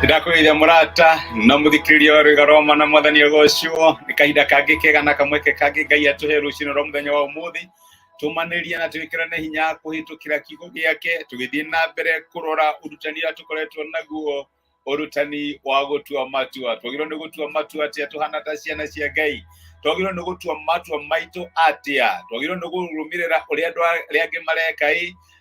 Ndakwĩithia mũrata na mũthikĩrĩria wa Rwĩga rwa mana mwathani agocwo nĩ kahinda kangĩ kega na kamweke kangĩ Ngai atũhe rũciinĩ rwa mũthenya wa ũmũthĩ tũmanĩrie na twĩkĩrane hinya kũhĩtũkĩra kiugo gĩake tũgĩthiĩ na mbere kũrora ũrutani ũrĩa tũkoretwo naguo, ũrutani wa gũtua matua. Twagĩrĩirwo nĩ gũtua matua atĩa tũhana ta ciana cia Ngai? Twagĩrĩirwo nĩ gũtua matua maitũ atĩa? Twagĩrĩirwo nĩ kũrũmĩrĩra ũrĩa andũ arĩa angĩ mareka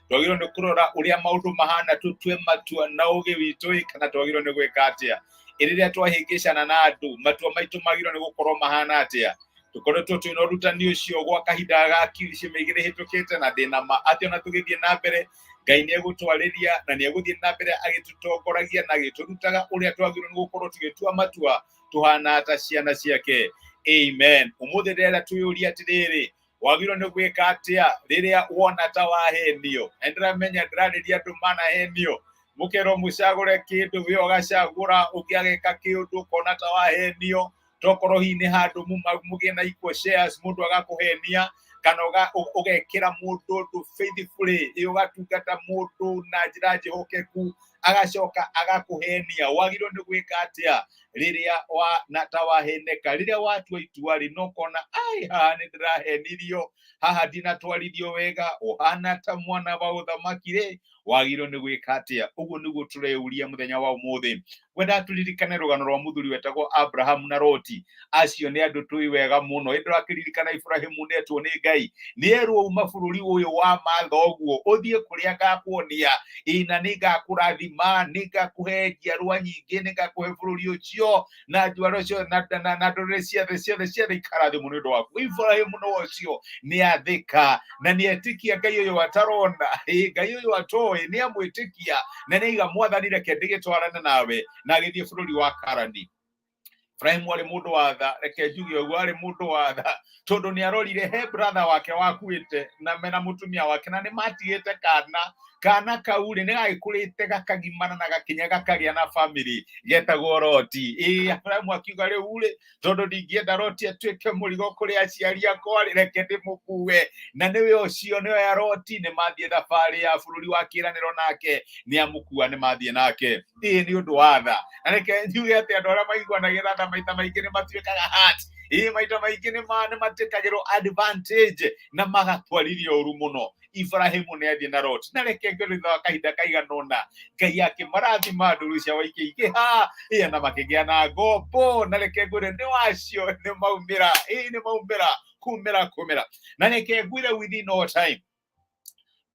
twagĩrĩirwo nĩ kũrora ũrĩa maũndũ mahana tũtue matua na ũgĩ witũ kana twagĩrĩirwo nĩ gwĩka atĩa? Rĩrĩa twahĩngĩcana na andũ matua maitũ magĩrĩirwo nĩ gũkorwo mahana atĩa? Tũkoretwo twĩna ũrutani ũcio gwa kahinda ga ciumia igĩrĩ hĩtũkĩte na ndĩna ma atĩ ona tũgĩthiĩ na mbere Ngai nĩ egũtwarĩria na nĩ egũthiĩ na mbere agĩtũtongoragia na agĩtũrutaga ũrĩa twagĩrĩirwo nĩ gũkorwo tũgĩtua matua tũhana ta ciana ciake. Amen. Ũmũthĩ ndĩrenda twĩyũrie atĩrĩrĩ, wagĩrĩirwo nĩ gwĩka atĩa rĩrĩa wona ta wahenio? Ndĩramenya ndĩrarĩria andũ manahenio, mũkerwo mũcagũre kĩndũ we ũgacagũra, ũngĩ ageka kĩndũ ũkona ta wahenio, tokorwo hihi nĩ handũ mũgĩe na equal shares mũndũ agakũhenia kana ũgekĩra mũndũ ũndũ faithfully ũgatungata mũndũ na njĩra njĩhokeku agacoka agakũhenia. Wagĩrĩirwo nĩ gwĩka atĩa rĩrĩa ta waheneka? Rĩrĩa watua itua no kona haha nĩ ndĩrahenirio, haha ndinatwarithio wega, ũhana ta mwana wa ũthamaki wagĩrĩirwo nĩ gwĩka atĩa? Ũguo nĩguo tũreyũria mũthenya wa ũmũthĩ. Wenda tũririkane rũgano rwa mũthuri wetagwo Abraham na Loti. Acio nĩ andũ tũĩ wega mũno. Ĩndĩ wakĩririkana Ibrahimu nĩetwo nĩ Ngai, nĩerwo uma bũrũri ũyũ wa mathoguo ũthiĩ kũrĩa ngakuonia, na nĩ ngakũrathima, nĩ ngakũhe njiarwa nyingĩ, nĩ ngakũhe bũrũri ũcio na njiarwa cio na ndũrĩrĩ ciothe ikarathimwo nĩ ũndũ waku. Ibrahimu no ũcio nĩ athĩka na nĩ etĩkia Ngai ũyũ atarona, Ngai ũyũ atoĩ, nĩ amwĩtĩkia na nĩ aiga Mwathani reke ndĩgĩtwarane nawe, na agĩthiĩ bũrũri wa Karani. Ibrahimu arĩ mũndũ wa tha, reke njuge ũguo, arĩ mũndũ wa tha tondũ nĩ arorire he brother wake wakuĩte na mena mũtumia wake na nĩ matigĩte kana kau nĩ gagĩkũrĩte gakagimana na gakinya gakagĩa na family getagwo Loti. Ibrahimu akiuga rĩu tondũ ndingĩenda Loti atuĩke mũrigo kũrĩ aciari akwa, reke ndĩmũkue. Na nĩwe ũcio, nĩwe ya Loti, nĩ mathiĩ thabarĩ ya bũrũri wa kĩĩranĩro nake, nĩ amũkua nĩ mathiĩ nake. Nĩ ũndũ wa tha. Na reke njuge atĩ andũ arĩa maiguanagĩra tha maita maingĩ nĩ matuĩkaga hurt. Maita maingĩ nĩ matuĩkagĩrwo advantage na magatwarithio ũru mũno. Ibrahimu nĩ athiĩ na Loti, na reke thutha wa kahinda kaigana ũna Ngai akĩmarathima ndũrĩrĩ cia ikĩingĩha na makĩgĩa na ngombo. Na reke ngwĩre nĩ wacio nĩ maumĩra kũmĩra. Na reke ngwĩre within no time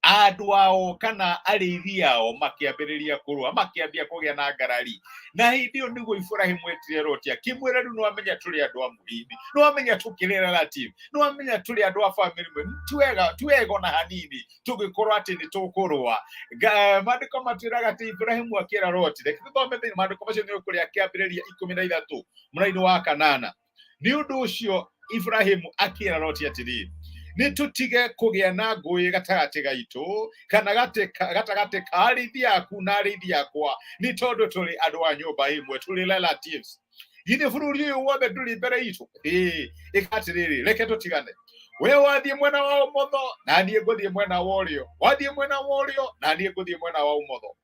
andũ ao kana arĩithi ao makĩambĩrĩria kũrũa, makĩambia kũgĩa na ngarari. Na hĩndĩ ĩyo nĩguo Ibrahimu etire Loti akĩmwĩra rĩu nĩwamenya tũrĩ andũ a mũhĩndi, nĩwamenya tũkĩrĩ relative, nĩwamenya tũrĩ andũ a family mwe, twega ona hanini tũgĩkorwo atĩ nĩ tũkũrũa. Maandĩko matwĩraga atĩ Ibrahimu akĩra Loti, reke tũthome thĩinĩ maandĩko macio nĩ ũkũrĩa akĩambĩrĩria 13 mũraini wa 8. Nĩ ũndũ ũcio Ibrahimu akĩra Loti atĩrĩ, nĩ tũtige kũgĩa na ngũĩ gatagatĩ gaitũ kana gatagatĩ ka arĩithi aku na arĩithi akwa, nĩ tondũ tũrĩ andũ a nyũmba ĩmwe, tũrĩ relatives. Githĩ bũrũri ũyũ wothe ndũrĩ mbere itũ? Ĩka atĩrĩrĩ, reke tũtigane. We wathiĩ mwena wa ũmotho na niĩ ngũthiĩ mwena wa ũrĩo, wathiĩ mwena wa ũrĩo na niĩ ngũthiĩ mwena wa ũmotho.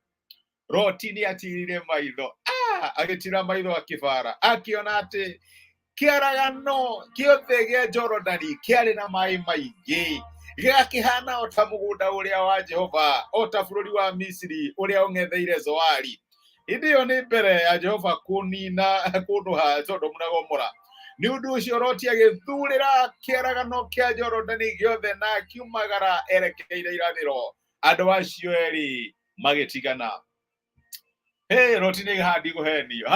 Loti nĩ atirire maitho, agĩtira maitho akĩbara, akĩona atĩ kĩaragano gĩothe gĩa Jorodani kĩarĩ na maĩ maingĩ, gĩgakĩhana o ta mũgũnda ũrĩa wa Jehova, o ta bũrũri wa Misiri ũrĩa ũng'etheire Zoari. Hĩndĩ ĩyo nĩ mbere ya Jehova kũnina kũndũ ha Sodomu na Gomora. Nĩ ũndũ ũcio Loti agĩthurĩra kĩaragano kĩa Jorodani gĩothe na akiumagara erekeire irathĩro. Andũ acio erĩ magĩtigana. Loti nĩ handi kũhenio.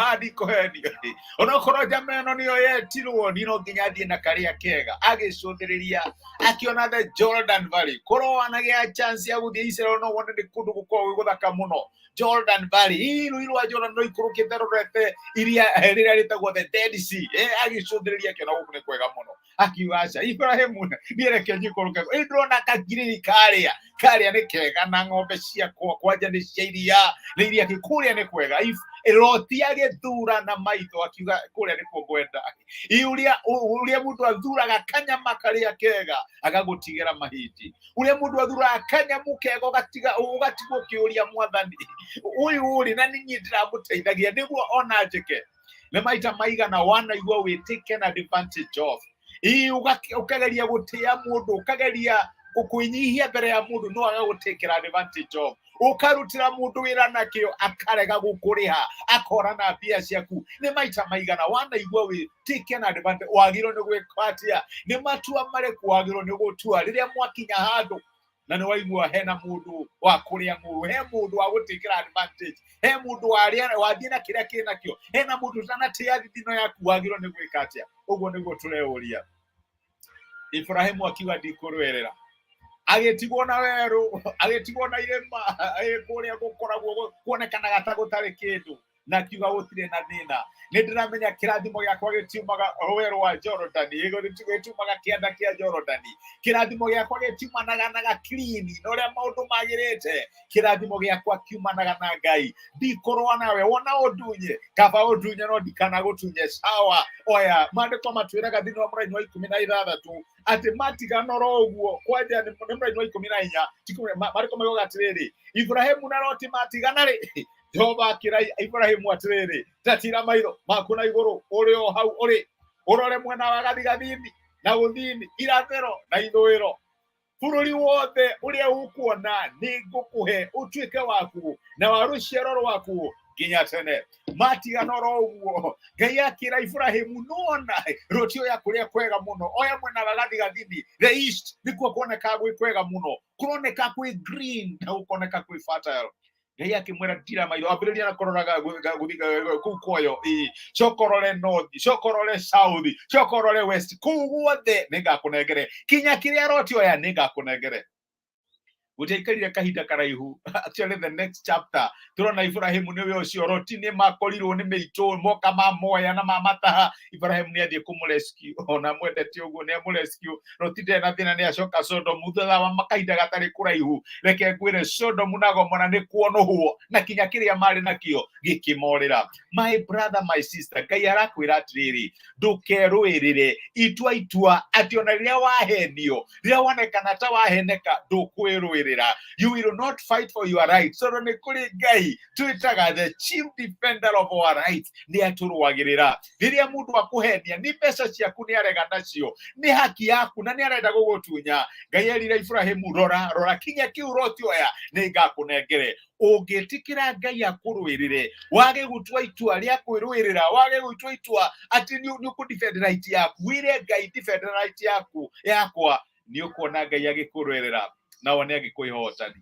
Onokorwo njama ĩno nĩyo yetirwo, no nginya athiĩ na karĩa kega. Agĩcũthĩrĩria akĩona the Jordan Valley, korwo wanagĩa chance ya gũthiĩ Israel no wone nĩ kũndũ gũkorwo gũthaka mũno. Jordan Valley, rũĩ rwa Jordan no ikũrũkĩte rũrete iria rĩrĩa rĩtagwo the Dead Sea. Agĩcũthĩrĩria akĩona gũkũ nĩ kwega mũno. akiugaca Ibrahimu niereke njikũrũke ndĩrona kagiriri karĩa nĩ kega na ng'ombe ciakwa kwanja nĩ cia iria nĩ iria kũrĩa nĩ kwega Loti agĩthura na maitho akiuga kũrĩa nĩkuo ngwenda ũrĩa mũndũ athuraga kanyama karĩa kega agagũtigĩra mahĩndĩ ũrĩa mũndũ athuraga kanyamu kega ũgatigwo ũkĩũria Mwathani ũyũ ũrĩ na niĩ ndĩramũteithagia nĩguo ona njĩke nĩ maita maigana wanaigua wĩtĩke na advantage of ũkageria gũtĩa mũndũ ũkageria gũkwĩnyihia mbere ya mũndũ no agagũtĩkĩra advantage of ũkarutĩra mũndũ wĩra nakĩo akarega gũkũrĩha akorana mbia ciaku nĩ maita maigana wanaigua wĩtĩke na advantage wagĩrĩirwo nĩ gwĩka atĩa nĩ matua marĩkũ wagĩrĩirwo nĩ gũtua rĩrĩa mwakinya handũ na nĩ waigua hena mũndũ wa kũrĩa ng'ũrũ he mũndũ wa gũtĩkĩra advantage he mũndũ wathiĩ na kĩrĩa kĩ nakĩo hena mũndũ ũtanatĩa thithino yaku wagĩrĩirwo nĩ gwĩka atĩa ũguo nĩguo tũreũria Ibrahimu akiuga ndikũrũerera agĩtigwo na werũ agĩtigwo na irĩma kũrĩa gũkoragwo kuonekanaga ta gũtarĩ kĩndũ na akiuga gũtirĩ na thĩna nĩ ndĩramenya kĩrathimo gĩakwa gĩtiumaga werũ wa Jorodani gĩtiumaga kĩanda kĩa Jorodani kĩrathimo gĩakwa gĩtiumanaga na gakrini na ũrĩa maũndũ magĩrĩte kĩrathimo gĩakwa kiumanaga na Ngai ndikũrũa nawe wona ũndunye kaba ũndunye no ndikanagũtunye sawa oya maandĩko matwĩraga thĩinĩ wa mũraini wa 16 atĩ matigana ũguo kwanja nĩ mũraini wa 14 maandĩko maugaga atĩrĩrĩ Ibrahimu na Loti matigana rĩ Jehova akĩra Ibrahimu atĩrĩrĩ tatira maitho maku na igũrũ ũrĩ o hau ũrĩ ũrore mwena wa gathigathini na gũthini irathĩro na ithũĩro bũrũri wothe ũrĩa ũkuona nĩ ngũkũhe ũtuĩke waku na wa rũciaro rwaku nginya tene matigana ũguo Ngai akĩra Ibrahimu nona rũtio ya kũrĩa kwega mũno oya mwena wa gathigathini the east nĩkuo kuoneka gwĩ kwega mũno kuoneka kwĩ green na kuoneka kwĩ fertile Ngai akĩmwĩra tira maitho ambĩrĩria na kũroraga kũu kuoyo cokorore north cokorore south cokorore west kũu guothe nĩngakũnengere kinya kĩrĩa Loti oya nĩngakũnengere gũtaikarire kahinda karaihu actually the next chapter turona Ibrahimu nĩwe ũcio Loti nĩ makorirwo nĩ mĩitũ moka mamoya na mamataha Ibrahimu nĩ athiĩ kũmũrescue ona mwendete ũguo nĩ amũrescue Loti ndĩ na thĩna nĩ acoka Sodom thutha wa makahinda gatarĩ kũraihu reke ngwĩre Sodom na Gomora nĩ kuonohwo na kinya kĩrĩa marĩ nakĩo gĩkĩmorĩra my brother my sister Ngai arakwĩra atĩrĩrĩ ndũkerũĩrĩre itua atĩ ona rĩrĩa wahenio rĩrĩa wonekana ta waheneka ndũkwĩrũĩrĩra you will not fight for your rights so nĩ kũrĩ Ngai twĩtaga the chief defender of our rights nĩ atũrũagĩrĩra rĩrĩa mũndũ akũhenia nĩ mbeca ciaku nĩ arega nacio nĩ haki yaku na nĩ arenda gũgũtunya Ngai erire Ibrahimu rora kinya kĩu Loti oya nĩ ngakũnengere ũngĩtĩkĩra Ngai akũrũĩrĩre wage gũtua itua rĩa kwĩrũĩrĩra wage gũtua itua atĩ nĩ ũkũ-defend right yaku wĩre Ngai defend right yaku yakwa nĩ ũkuona Ngai agĩkũrũĩrĩra na wone agĩkwĩhotani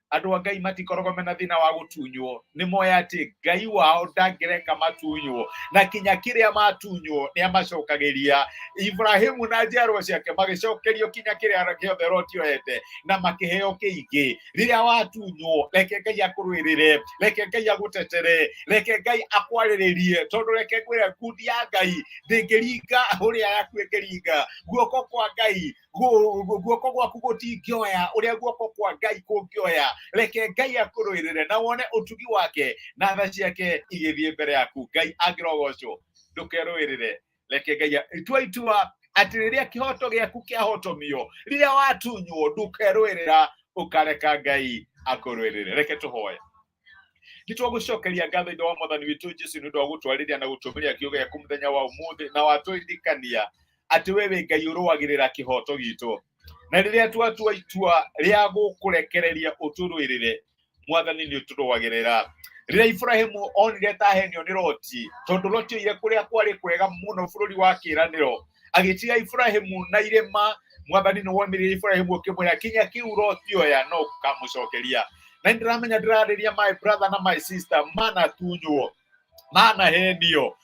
andũ a Ngai matikoragwo mena thĩna wa gũtunywo nĩ moya atĩ Ngai wao ndangĩreka matunywo na kinya kĩrĩa matunywo nĩ amacokagĩria Ibrahimu na njiarwa ciake magĩcokerio kinya kĩrĩa gĩothe Loti oyete na makĩheo kĩingĩ rĩrĩa watunywo reke Ngai akũrũĩrĩre reke Ngai agũtetere reke Ngai akwarĩrĩrie tondũ reke ngwĩre ngundi ya Ngai ndĩngĩringa ũrĩa yaku ĩngĩringa guoko kwa Ngai guoko gwaku gũtingĩoya ũrĩa guoko kwa Ngai kũngĩoya reke Ngai akũrũĩrĩre na wone ũtugi wake na tha ciake igĩthiĩ mbere yaku Ngai angĩrogocwo ndũkerũĩrĩre reke Ngai itua atĩ rĩrĩa kĩhoto gĩaku kĩahotomio rĩrĩa watunywo ndũkerũĩrĩra ũkareka Ngai akũrũĩrĩre reke tũhoye nĩtwagũcokeria ngatho indo wa Mwathani witũ Jesũ nĩ ũndũ wa gũtwarĩria na gũtũmĩria kiugo gĩaku mũthenya wa ũmũthĩ na watũririkania atĩ wewe Ngai ũrũagĩrĩra kĩhoto gitũ na rĩrĩa twatua itua rĩa gũkũrekereria ũtũrũĩrĩre Mwathani nĩ ũtũrũagĩrĩra rĩrĩa Ibrahimu onire tahenio nĩ Loti tondũ Loti oire kũrĩa kwarĩ kwega mũno bũrũri wa kĩĩranĩro agĩtiga Ibrahimu na irĩma Mwathani nĩ woimĩrire Ibrahimu ũkĩmwĩra kinya kĩu Loti oya no ũkamũcokeria na ndĩramenya ndĩrarĩria my brother na my sister manatunywo manahenio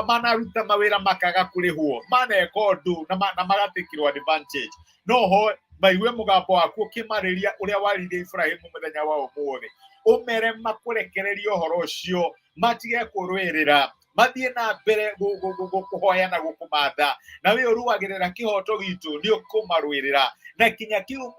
manaruta mawĩra makaga kũrĩhwo maneka ũndũ na magatakĩrwo advantage noho maigue mũgambo waku ũkĩmarĩria ũrĩa waririe Ibrahimu mũthenya wa ũmũthĩ ũmere makũrekereria ũhoro ũcio matige kũrũĩrĩra mathie na mbere gukuhoya na gukumatha na we uruagirira kihoto gitu ni ukumarwirira na kinya kiu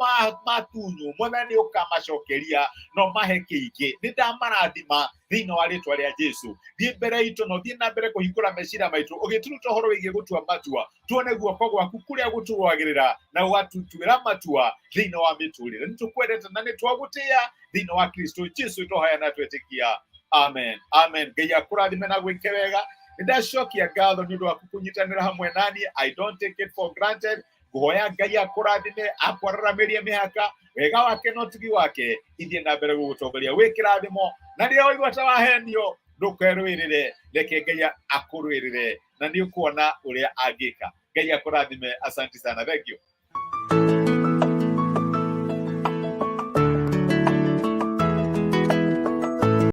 matunyu Mwathani ukamacokeria no mahe kiingi ni ndamarathima thiini wa ritwa ria Jesu thie mbere itu no thie na mbere kuhingura mecira maitu ugituruta horo wigie gutua matua tuone guoko gwaku kuria guturwagirira na ugatutuira matua thiini wa miturire nitukwendete na nitwagutia thiini wa Kristo Jesu tohaya na twetikia amen amen Ngai akurathime na gwike wega ndacokia ngatho ni undu wa kunyitanira hamwe nani I don't take it for granted guhoya Ngai akurathime akwararamirie mihaka wega wake no tugi wake ithie na mbere gugutongoria wikirathimo na ndio waigua twahenio ndukerwirire reke Ngai akurwirire na ni ukuona uria angika Ngai akurathime asante sana thank you